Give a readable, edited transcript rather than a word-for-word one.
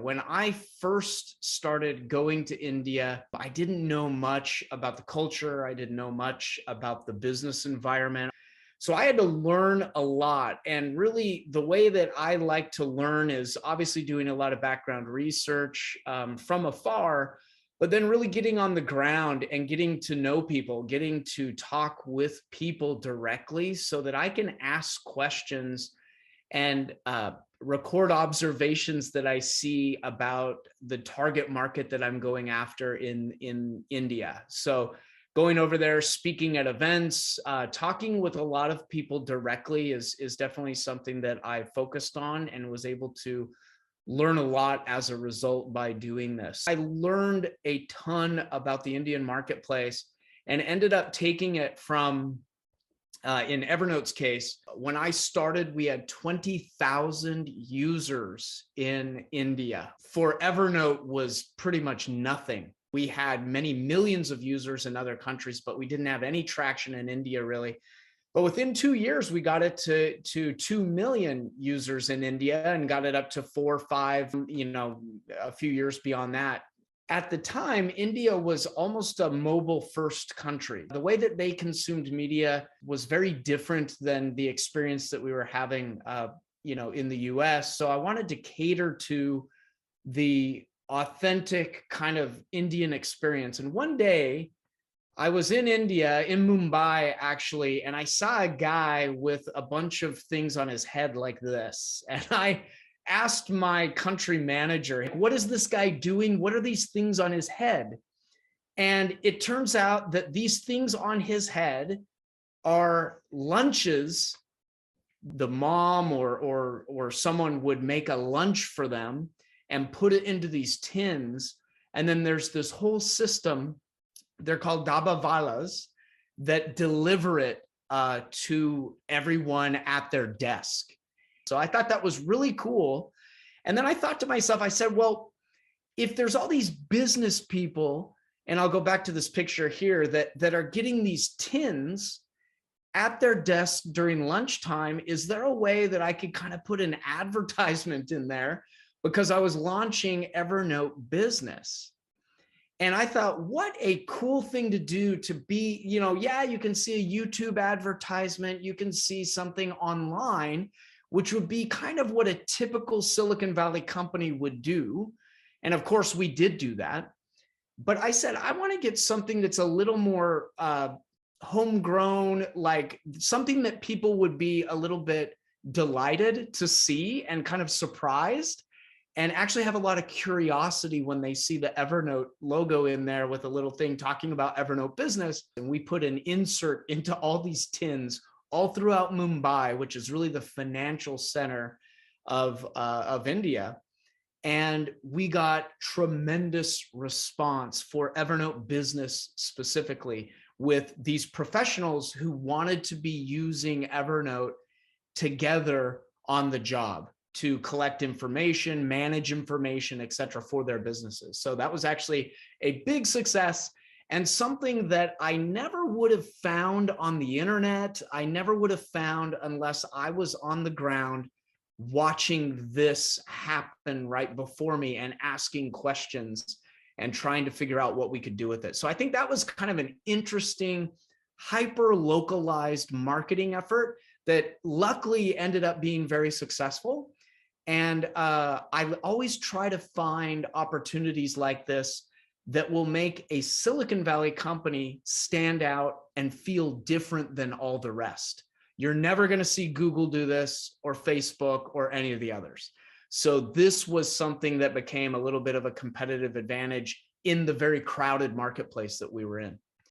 When I first started going to India, I didn't know much about the culture. I didn't know much about the business environment. So I had to learn a lot. And really, the way that I like to learn is obviously doing a lot of background research from afar, but then really getting on the ground and getting to know people, getting to talk with people directly so that I can ask questions and record observations that I see about the target market that I'm going after in India. So going over there, speaking at events, talking with a lot of people directly is definitely something that I focused on and was able to learn a lot as a result by doing this. I learned a ton about the Indian marketplace and ended up taking it from in Evernote's case, when I started, we had 20,000 users in India. For Evernote was pretty much nothing. We had many millions of users in other countries, but we didn't have any traction in India really. But within 2 years, we got it to 2 million users in India and got it up to 4 or 5, a few years beyond that. At the time, India was almost a mobile first country. The way that they consumed media was very different than the experience that we were having, in the US. So I wanted to cater to the authentic kind of Indian experience. And one day I was in India, in Mumbai, actually, and I saw a guy with a bunch of things on his head like this. And I asked my country manager, what is this guy doing? What are these things on his head? And it turns out that these things on his head are lunches. The mom or someone would make a lunch for them and put it into these tins. And then there's this whole system, they're called dabbawalas, that deliver it to everyone at their desk. So I thought that was really cool. And then I thought to myself, I said, well, if there's all these business people, and I'll go back to this picture here, that are getting these tins at their desk during lunchtime, is there a way that I could kind of put an advertisement in there? Because I was launching Evernote Business. And I thought, what a cool thing to do to be, you can see a YouTube advertisement, you can see something online, which would be kind of what a typical Silicon Valley company would do. And of course, we did do that. But I said, I want to get something that's a little more homegrown, like something that people would be a little bit delighted to see and kind of surprised, and actually have a lot of curiosity when they see the Evernote logo in there with a little thing talking about Evernote Business. And we put an insert into all these tins all throughout Mumbai, which is really the financial center of India. And we got tremendous response for Evernote Business specifically, with these professionals who wanted to be using Evernote together on the job to collect information, manage information, et cetera, for their businesses. So that was actually a big success, and something that I never would have found on the internet. I never would have found unless I was on the ground watching this happen right before me and asking questions and trying to figure out what we could do with it. So I think that was kind of an interesting, hyper-localized marketing effort that luckily ended up being very successful. And I always try to find opportunities like this that will make a Silicon Valley company stand out and feel different than all the rest. You're never going to see Google do this, or Facebook, or any of the others. So this was something that became a little bit of a competitive advantage in the very crowded marketplace that we were in.